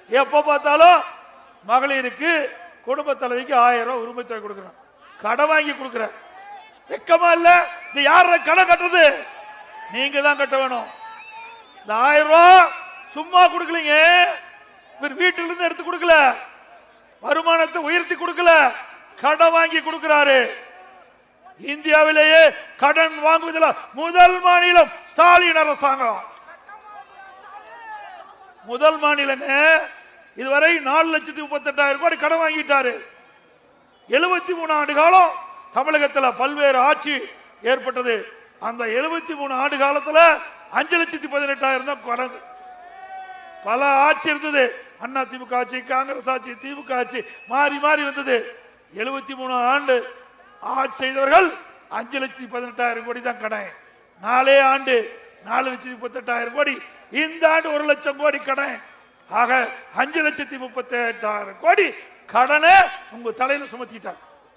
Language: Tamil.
எப்ப பார்த்தாலும் மகளிருக்கு குடும்ப தலைவிக்கு 1000 ரூபாய் உரிமை தொகை கொடுக்கணும். கடன் வாங்கி கொடுக்கிற வெக்கமா இல்ல? இது யார கடன் கட்டுறது? நீங்க தான் கட்ட வேணும். இந்த 1000 ரூபாய் சும்மா கொடுக்கலீங்க. இவர் வீட்டில இருந்து எடுத்து கொடுக்கல, வருமானத்தை உயர்த்தி கொடுக்கல, கடன் வாங்கி கொடுக்கிறாரு. இந்தியாவிலேயே கடன் வாங்குவதில் முதல் மாநிலம் ஸ்டாலின் அரசாங்கம். முதல் மாநிலங்க. இதுவரை 4,38,000 கோடி கடன் வாங்கிட்டாரு. 73 ஆண்டு காலம் தமிழகத்தில் பல்வேறு ஆட்சி ஏற்பட்டது. அந்த 73 ஆண்டு காலத்தில் 5,18,000 தான் கடன். பல ஆட்சி இருந்தது. அண்ணா திமுக ஆட்சி, காங்கிரஸ் ஆட்சி, திமுக ஆட்சி மாறி மாறி வந்தது. 73 ஆண்டு ஆட்சி செய்தவர்கள் 5,18,000 கோடி தான் கடன். 4 ஆண்டு 4,38,000 கோடி. இந்த ஆண்டு 1 லட்சம் கோடி கடன். ஆக 5,38,000 கோடி கடனை உங்க தலையில சுமத்திட்டார்.